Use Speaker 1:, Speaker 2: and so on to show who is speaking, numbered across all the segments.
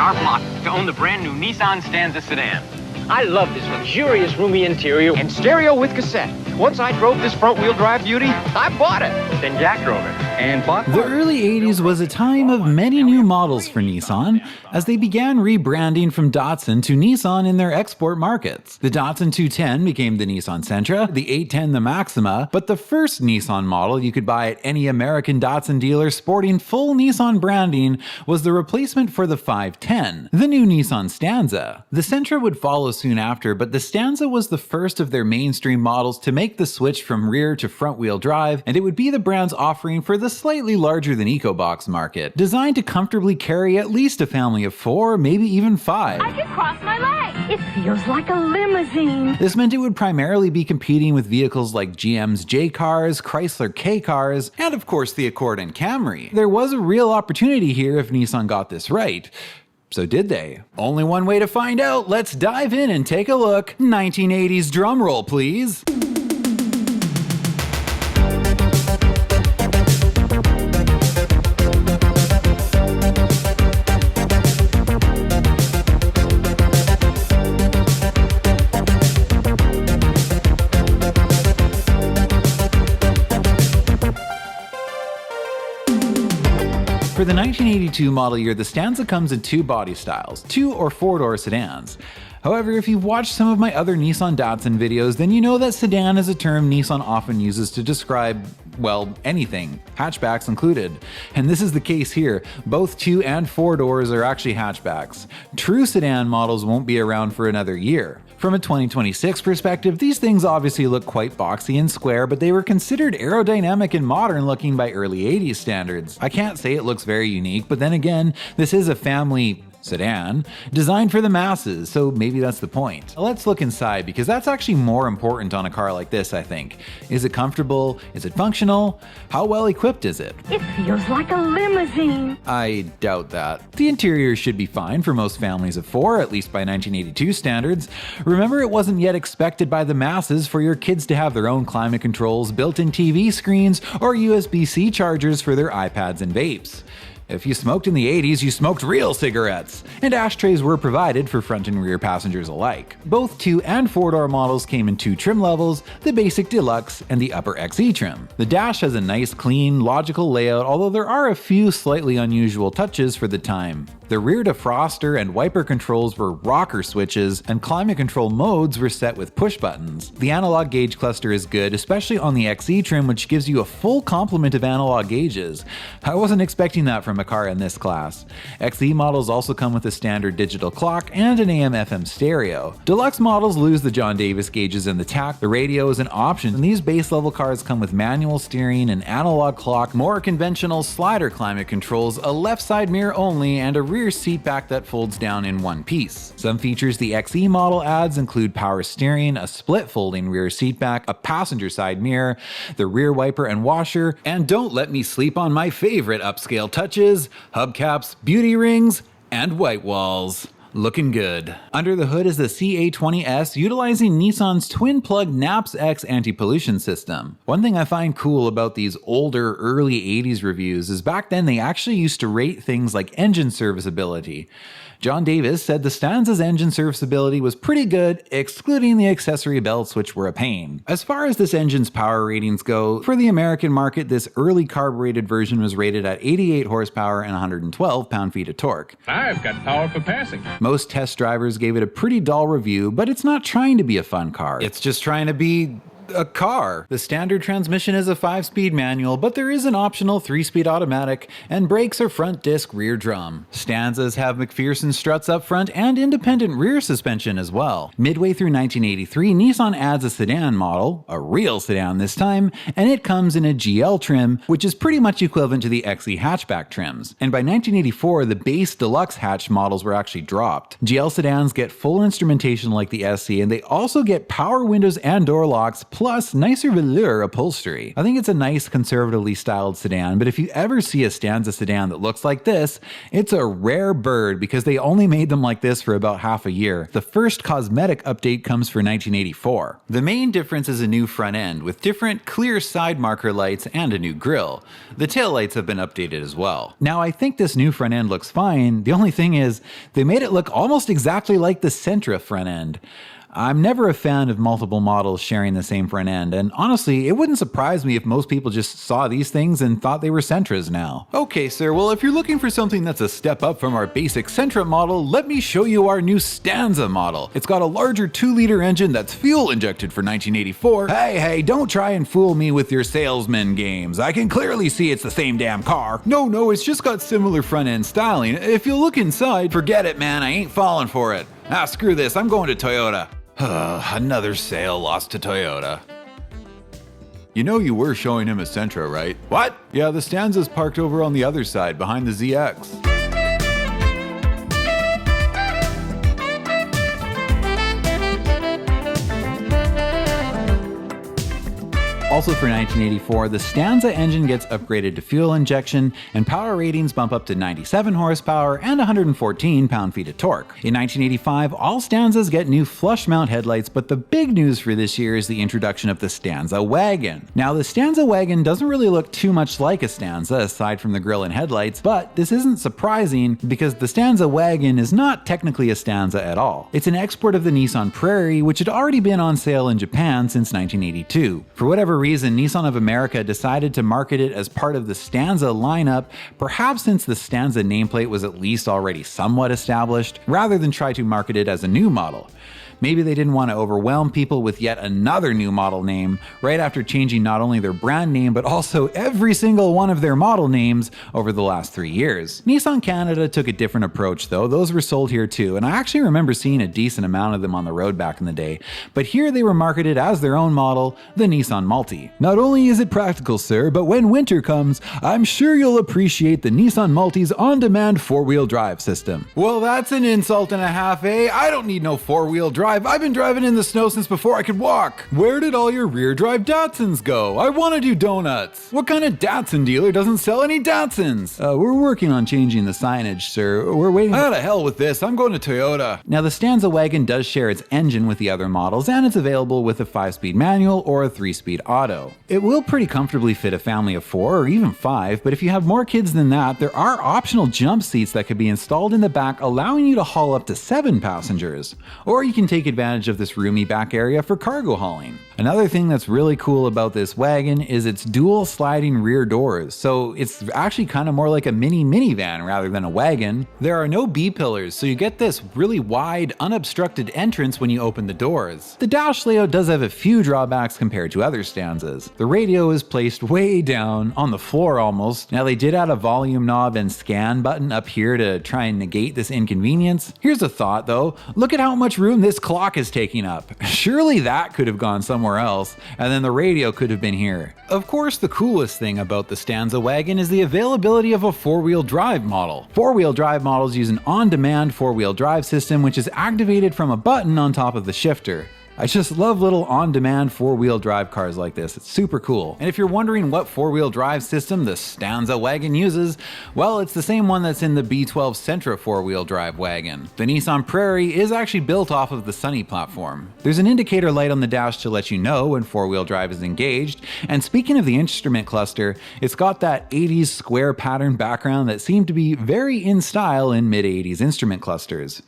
Speaker 1: our block to own the brand new Nissan Stanza sedan. I love this luxurious, roomy interior and stereo with cassette. Once I drove this front-wheel drive beauty, I bought it. Then Jack drove it and bought
Speaker 2: The early 80s was a time of many new models for Nissan, as they began rebranding from Datsun to Nissan in their export markets. The Datsun 210 became the Nissan Sentra, the 810 the Maxima, but the first Nissan model you could buy at any American Datsun dealer sporting full Nissan branding was the replacement for the 510, the new Nissan Stanza. The Sentra would follow soon after, but the Stanza was the first of their mainstream models to make the switch from rear to front-wheel drive, and it would be the brand's offering for the slightly larger than EcoBox market, designed to comfortably carry at least a family of 4, maybe even 5.
Speaker 3: I can cross my legs. It feels like a limousine.
Speaker 2: This meant it would primarily be competing with vehicles like GM's J cars, Chrysler K cars, and of course the Accord and Camry. There was a real opportunity here if Nissan got this right. So did they? Only one way to find out. Let's dive in and take a look. 1980s drumroll, please. For the 1982 model year, the Stanza comes in 2 body styles, 2 or 4-door sedans. However, if you've watched some of my other Nissan Datsun videos, then you know that sedan is a term Nissan often uses to describe, well, anything, hatchbacks included. And this is the case here. Both 2 and 4 doors are actually hatchbacks. True sedan models won't be around for another year. From a 2026 perspective, these things obviously look quite boxy and square, but they were considered aerodynamic and modern looking by early 80s standards. I can't say it looks very unique, but then again, this is a family sedan designed for the masses, so maybe that's the point. Let's look inside, because that's actually more important on a car like this, I think. Is it comfortable? Is it functional? How well equipped is it?
Speaker 3: It feels like a limousine.
Speaker 2: I doubt that. The interior should be fine for most families of 4, at least by 1982 standards. Remember, it wasn't yet expected by the masses for your kids to have their own climate controls, built-in TV screens, or USB-C chargers for their iPads and vapes. If you smoked in the 80s, you smoked real cigarettes, and ashtrays were provided for front and rear passengers alike. Both 2 and 4-door models came in 2 trim levels, the basic deluxe and the upper XE trim. The dash has a nice, clean, logical layout, although there are a few slightly unusual touches for the time. The rear defroster and wiper controls were rocker switches, and climate control modes were set with push buttons. The analog gauge cluster is good, especially on the XE trim, which gives you a full complement of analog gauges. I wasn't expecting that from a car in this class. XE models also come with a standard digital clock and an AM/FM stereo. Deluxe models lose the John Davis gauges and the tach. The radio is an option, and these base level cars come with manual steering, an analog clock, more conventional slider climate controls, a left side mirror only, and a rear seat back that folds down in one piece. Some features the XE model adds include power steering, a split folding rear seat back, a passenger side mirror, the rear wiper and washer, and don't let me sleep on my favorite upscale touches, hubcaps, beauty rings, and white walls. Looking good. Under the hood is the CA20S, utilizing Nissan's twin-plug NAPS-X anti-pollution system. One thing I find cool about these older, early 80s reviews is back then they actually used to rate things like engine serviceability. John Davis said the Stanza's engine serviceability was pretty good, excluding the accessory belts, which were a pain. As far as this engine's power ratings go, for the American market, this early carbureted version was rated at 88 horsepower and 112 pound-feet of torque.
Speaker 1: I've got power for passing.
Speaker 2: Most test drivers gave it a pretty dull review, but it's not trying to be a fun car. It's just trying to be a car. The standard transmission is a 5-speed manual, but there is an optional 3-speed automatic, and brakes are front disc rear drum. Stanzas have McPherson struts up front and independent rear suspension as well. Midway through 1983, Nissan adds a sedan model, a real sedan this time, and it comes in a GL trim, which is pretty much equivalent to the XE hatchback trims. And by 1984, the base deluxe hatch models were actually dropped. GL sedans get full instrumentation like the SC, and they also get power windows and door locks, plus nicer velour upholstery. I think it's a nice conservatively styled sedan, but if you ever see a Stanza sedan that looks like this, it's a rare bird because they only made them like this for about half a year. The first cosmetic update comes for 1984. The main difference is a new front end with different clear side marker lights and a new grille. The taillights have been updated as well. Now I think this new front end looks fine, the only thing is they made it look almost exactly like the Sentra front end. I'm never a fan of multiple models sharing the same front end, and honestly, it wouldn't surprise me if most people just saw these things and thought they were Sentras now. Okay sir, well if you're looking for something that's a step up from our basic Sentra model, let me show you our new Stanza model. It's got a larger 2-liter engine that's fuel injected for 1984. Hey, don't try and fool me with your salesman games. I can clearly see it's the same damn car. No, it's just got similar front end styling. If you look inside, forget it man, I ain't falling for it. Screw this, I'm going to Toyota. Another sale lost to Toyota. You know you were showing him a Sentra, right? What? Yeah, the Stanza's parked over on the other side, behind the ZX. Also for 1984, the Stanza engine gets upgraded to fuel injection, and power ratings bump up to 97 horsepower and 114 pound-feet of torque. In 1985, all Stanzas get new flush mount headlights, but the big news for this year is the introduction of the Stanza Wagon. Now the Stanza Wagon doesn't really look too much like a Stanza aside from the grille and headlights, but this isn't surprising because the Stanza Wagon is not technically a Stanza at all. It's an export of the Nissan Prairie, which had already been on sale in Japan since 1982. For whatever reason, Nissan of America decided to market it as part of the Stanza lineup, perhaps since the Stanza nameplate was at least already somewhat established, rather than try to market it as a new model. Maybe they didn't want to overwhelm people with yet another new model name right after changing not only their brand name but also every single one of their model names over the last 3 years. Nissan Canada took a different approach though. Those were sold here too, and I actually remember seeing a decent amount of them on the road back in the day. But here they were marketed as their own model, the Nissan Multi. Not only is it practical, sir, but when winter comes, I'm sure you'll appreciate the Nissan Multi's on-demand 4-wheel drive system. Well, that's an insult and a half, eh? I don't need no 4-wheel drive. I've been driving in the snow since before I could walk. Where did all your rear drive Datsuns go? I want to do donuts. What kind of Datsun dealer doesn't sell any Datsuns? We're working on changing the signage, sir. We're waiting. Out of hell with this. I'm going to Toyota. Now the Stanza Wagon does share its engine with the other models, and it's available with a 5-speed manual or a 3-speed auto. It will pretty comfortably fit a family of 4 or even 5, but if you have more kids than that, there are optional jump seats that could be installed in the back, allowing you to haul up to 7 passengers. Or you can take advantage of this roomy back area for cargo hauling. Another thing that's really cool about this wagon is its dual sliding rear doors, so it's actually kind of more like a mini minivan rather than a wagon. There are no B-pillars, so you get this really wide, unobstructed entrance when you open the doors. The dash layout does have a few drawbacks compared to other Stanzas. The radio is placed way down, on the floor almost. Now they did add a volume knob and scan button up here to try and negate this inconvenience. Here's a thought though, look at how much room this clock is taking up. Surely that could have gone somewhere else, and then the radio could have been here. Of course, the coolest thing about the Stanza Wagon is the availability of a 4-wheel drive model. 4-wheel drive models use an on-demand 4-wheel drive system which is activated from a button on top of the shifter. I just love little on-demand 4-wheel drive cars like this. It's super cool. And if you're wondering what 4-wheel drive system the Stanza Wagon uses, well, it's the same one that's in the B12 Sentra 4-wheel drive wagon. The Nissan Prairie is actually built off of the Sunny platform. There's an indicator light on the dash to let you know when 4-wheel drive is engaged, and speaking of the instrument cluster, it's got that 80s square pattern background that seemed to be very in style in mid-80s instrument clusters.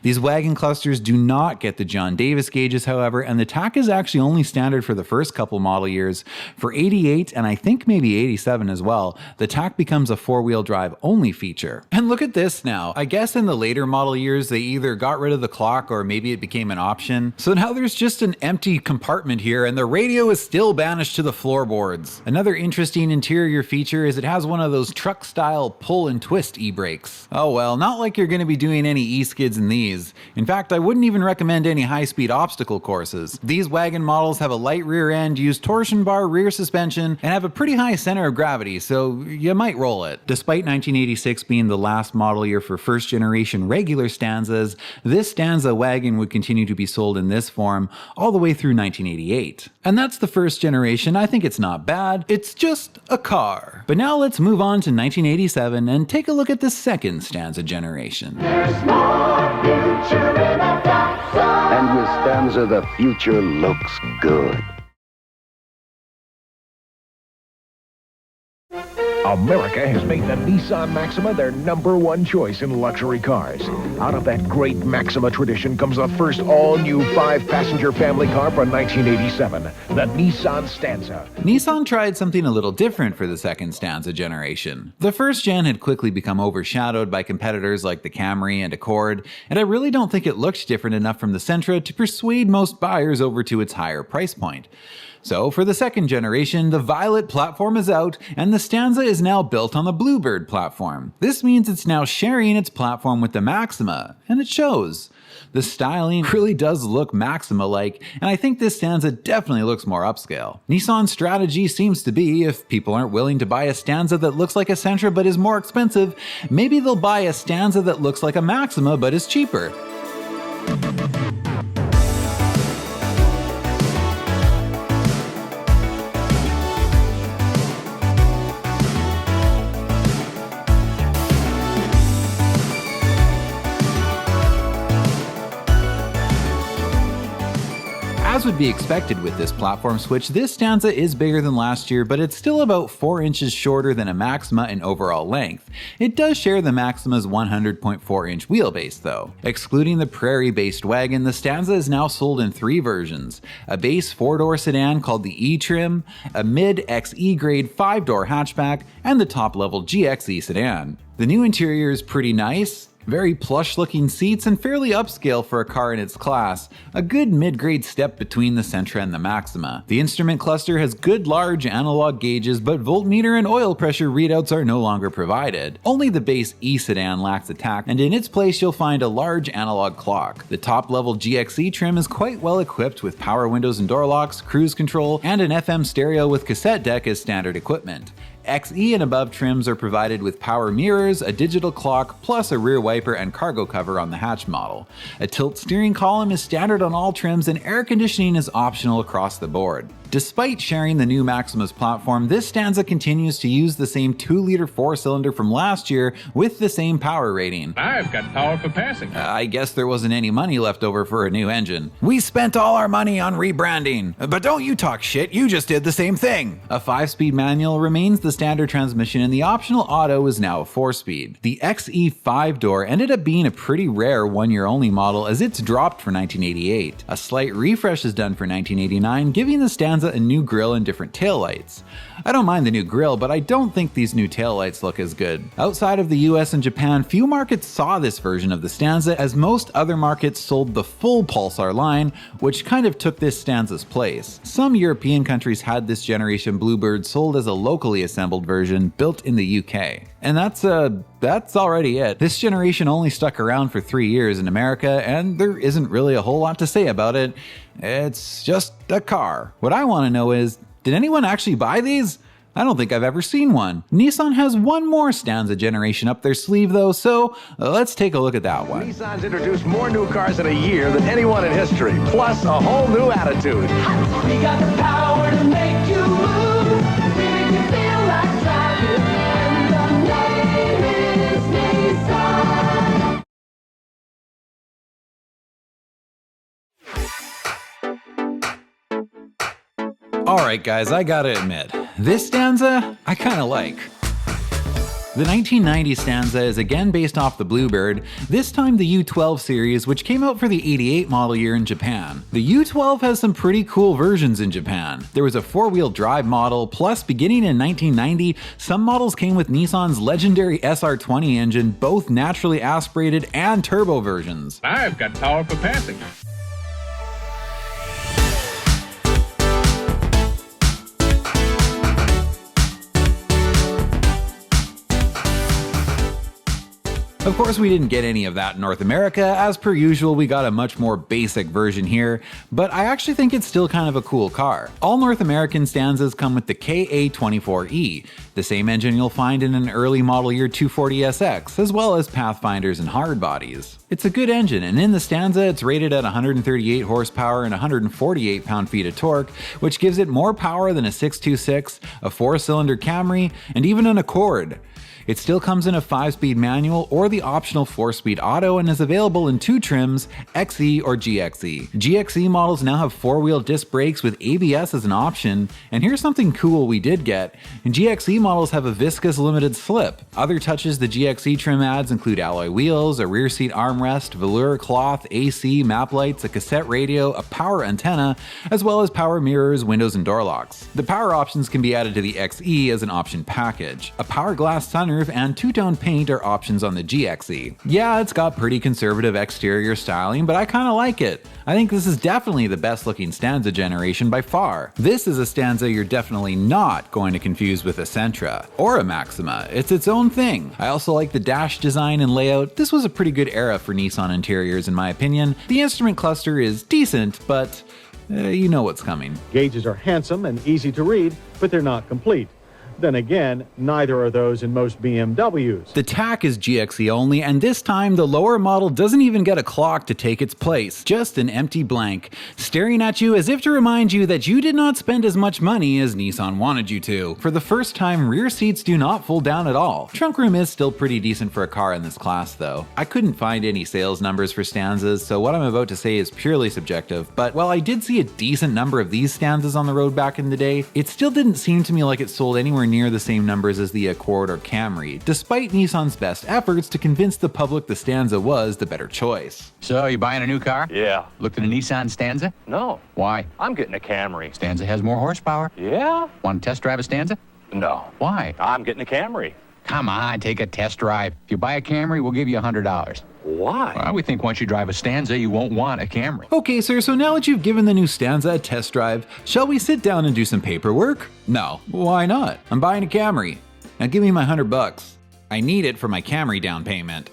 Speaker 2: These wagon clusters do not get the John Davis gauges, however, and the tach is actually only standard for the first couple model years. For 88 and I think maybe 87 as well, the tach becomes a 4-wheel drive only feature. And look at this now. I guess in the later model years they either got rid of the clock or maybe it became an option. So now there's just an empty compartment here and the radio is still banished to the floorboards. Another interesting interior feature is it has one of those truck style pull and twist e-brakes. Oh well, not like you're going to be doing any e-skids in these. In fact, I wouldn't even recommend any high-speed obstacle courses. These wagon models have a light rear end, use torsion bar rear suspension, and have a pretty high center of gravity, so you might roll it. Despite 1986 being the last model year for first generation regular Stanzas, this Stanza wagon would continue to be sold in this form all the way through 1988. And that's the first generation. I think it's not bad, it's just a car. But now let's move on to 1987 and take a look at the second Stanza generation.
Speaker 4: And with Stanza, the future looks good.
Speaker 5: America has made the Nissan Maxima their #1 choice in luxury cars. Out of that great Maxima tradition comes the first all-new 5-passenger family car from 1987, the Nissan Stanza.
Speaker 2: Nissan tried something a little different for the second Stanza generation. The first gen had quickly become overshadowed by competitors like the Camry and Accord, and I really don't think it looked different enough from the Sentra to persuade most buyers over to its higher price point. So for the second generation, the Violet platform is out, and the Stanza is now built on the Bluebird platform. This means it's now sharing its platform with the Maxima, and it shows. The styling really does look Maxima-like, and I think this Stanza definitely looks more upscale. Nissan's strategy seems to be, if people aren't willing to buy a Stanza that looks like a Sentra but is more expensive, maybe they'll buy a Stanza that looks like a Maxima but is cheaper. As would be expected with this platform switch, this Stanza is bigger than last year, but it's still about 4 inches shorter than a Maxima in overall length. It does share the Maxima's 100.4-inch wheelbase though. Excluding the Prairie-based wagon, the Stanza is now sold in 3 versions: a base 4-door sedan called the E-Trim, a mid-XE grade 5-door hatchback, and the top-level GXE sedan. The new interior is pretty nice. Very plush looking seats and fairly upscale for a car in its class, a good mid-grade step between the Sentra and the Maxima. The instrument cluster has good large analog gauges, but voltmeter and oil pressure readouts are no longer provided. Only the base E sedan lacks a tach, and in its place you'll find a large analog clock. The top-level GXE trim is quite well equipped with power windows and door locks, cruise control, and an FM stereo with cassette deck as standard equipment. XE and above trims are provided with power mirrors, a digital clock, plus a rear wiper and cargo cover on the hatch model. A tilt steering column is standard on all trims, and air conditioning is optional across the board. Despite sharing the new Maxima's platform, this Stanza continues to use the same 2-liter 4-cylinder from last year with the same power rating.
Speaker 6: I've got power for passing.
Speaker 2: I guess there wasn't any money left over for a new engine. We spent all our money on rebranding. But don't you talk shit, you just did the same thing. A 5-speed manual remains the standard transmission, and the optional auto is now a 4-speed. The XE 5-door ended up being a pretty rare 1-year-only model, as it's dropped for 1988. A slight refresh is done for 1989, giving the Stanza a new grille and different taillights. I don't mind the new grille, but I don't think these new taillights look as good. Outside of the US and Japan, few markets saw this version of the Stanza, as most other markets sold the full Pulsar line, which kind of took this Stanza's place. Some European countries had this generation Bluebird sold as a locally assembled version built in the UK. And that's already it. This generation only stuck around for 3 years in America, and there isn't really a whole lot to say about it. It's just a car. What I want to know is, did anyone actually buy these? I don't think I've ever seen one. Nissan has one more Stanza generation up their sleeve though, so let's take a look at that one.
Speaker 5: Nissan's introduced more new cars in a year than anyone in history, plus a whole new attitude.
Speaker 7: We got the power to make you move. We make you feel like driving. And the name is Nissan.
Speaker 2: Alright guys, I gotta admit, this Stanza, I kinda like. The 1990 Stanza is again based off the Bluebird, this time the U12 series, which came out for the 88 model year in Japan. The U12 has some pretty cool versions in Japan. There was a 4-wheel drive model, plus beginning in 1990, some models came with Nissan's legendary SR20 engine, both naturally aspirated and turbo versions.
Speaker 6: I've got power for passing.
Speaker 2: Of course, we didn't get any of that in North America. As per usual, we got a much more basic version here, but I actually think it's still kind of a cool car. All North American Stanzas come with the KA24E, the same engine you'll find in an early model year 240SX, as well as Pathfinders and hardbodies. It's a good engine, and in the Stanza, it's rated at 138 horsepower and 148 pound-feet of torque, which gives it more power than a 626, a 4-cylinder Camry, and even an Accord. It still comes in a 5-speed manual or the optional 4-speed auto and is available in 2 trims, XE or GXE. GXE models now have 4-wheel disc brakes with ABS as an option, and here's something cool we did get. GXE models have a viscous limited slip. Other touches the GXE trim adds include alloy wheels, a rear seat armrest, velour cloth, AC, map lights, a cassette radio, a power antenna, as well as power mirrors, windows, and door locks. The power options can be added to the XE as an option package. A power glass sunroof and two-tone paint are options on the GXE. Yeah, it's got pretty conservative exterior styling, but I kinda like it. I think this is definitely the best looking Stanza generation by far. This is a Stanza you're definitely not going to confuse with a Sentra or a Maxima. It's its own thing. I also like the dash design and layout. This was a pretty good era for Nissan interiors in my opinion. The instrument cluster is decent, but you know what's coming.
Speaker 8: Gauges are handsome and easy to read, but they're not complete. Then again, neither are those in most BMWs.
Speaker 2: The TAC is GXE only, and this time the lower model doesn't even get a clock to take its place, just an empty blank, staring at you as if to remind you that you did not spend as much money as Nissan wanted you to. For the first time, rear seats do not fold down at all. Trunk room is still pretty decent for a car in this class though. I couldn't find any sales numbers for Stanzas, so what I'm about to say is purely subjective, but while I did see a decent number of these Stanzas on the road back in the day, it still didn't seem to me like it sold anywhere near the same numbers as the Accord or Camry, despite Nissan's best efforts to convince the public the Stanza was the better choice.
Speaker 9: So, you buying a new car?
Speaker 1: Yeah.
Speaker 9: Looked at a Nissan Stanza?
Speaker 1: No.
Speaker 9: Why?
Speaker 1: I'm getting a Camry.
Speaker 9: Stanza has more horsepower.
Speaker 1: Yeah?
Speaker 9: Want to test drive a Stanza?
Speaker 1: No.
Speaker 9: Why?
Speaker 1: I'm getting a Camry.
Speaker 9: Come on, take a test drive. If you buy a Camry, we'll give you $100.
Speaker 1: Why?
Speaker 9: Well, we think once you drive a Stanza, you won't want a Camry.
Speaker 2: Okay, sir, so now that you've given the new Stanza a test drive, shall we sit down and do some paperwork? No. Why not? I'm buying a Camry. Now give me my $100. I need it for my Camry down payment.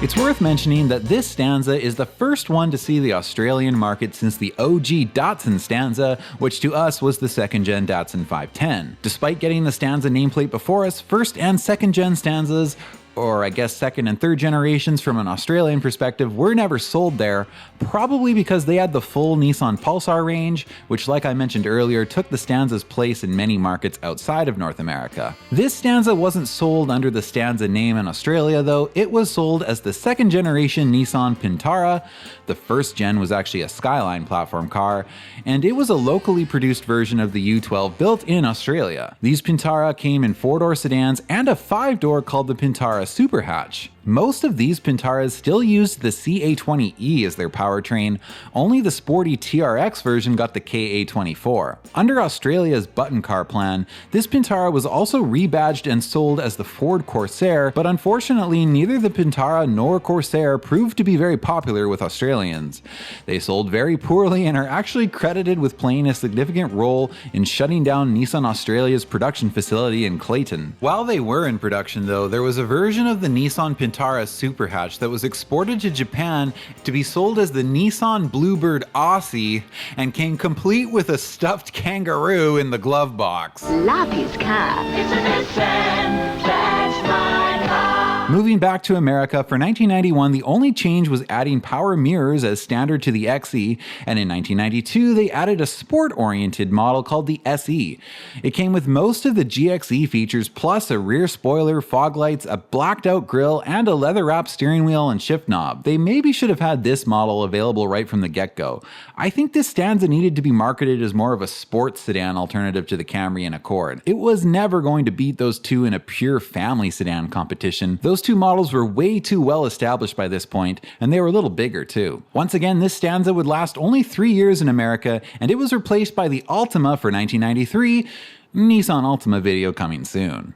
Speaker 2: It's worth mentioning that this Stanza is the first one to see the Australian market since the OG Datsun Stanza, which to us was the second-gen Datsun 510. Despite getting the Stanza nameplate before us, first and second-gen Stanzas, or I guess second and third generations from an Australian perspective, were never sold there, probably because they had the full Nissan Pulsar range, which like I mentioned earlier took the Stanza's place in many markets outside of North America. This Stanza wasn't sold under the Stanza name in Australia though, it was sold as the second generation Nissan Pintara. The first gen was actually a Skyline platform car, and it was a locally produced version of the U12 built in Australia. These Pintara came in 4-door sedans and a 5-door called the Pintara Super Hatch. Most of these Pintaras still used the CA20E as their powertrain, only the sporty TRX version got the KA24. Under Australia's button car plan, this Pintara was also rebadged and sold as the Ford Corsair, but unfortunately neither the Pintara nor Corsair proved to be very popular with Australians. They sold very poorly and are actually credited with playing a significant role in shutting down Nissan Australia's production facility in Clayton. While they were in production though, there was a version of the Nissan Pintara Super Hatch that was exported to Japan to be sold as the Nissan Bluebird Aussie and came complete with a stuffed kangaroo in the glove box.
Speaker 3: Love his car.
Speaker 7: It's a Nissan, that's my car.
Speaker 2: Moving back to America, for 1991 the only change was adding power mirrors as standard to the XE, and in 1992 they added a sport-oriented model called the SE. It came with most of the GXE features plus a rear spoiler, fog lights, a blacked-out grille, and a leather-wrapped steering wheel and shift knob. They maybe should have had this model available right from the get-go. I think this Stanza needed to be marketed as more of a sports sedan alternative to the Camry and Accord. It was never going to beat those two in a pure family sedan competition. Those two models were way too well established by this point, and they were a little bigger too. Once again, this Stanza would last only 3 years in America, and it was replaced by the Altima for 1993. Nissan Altima video coming soon.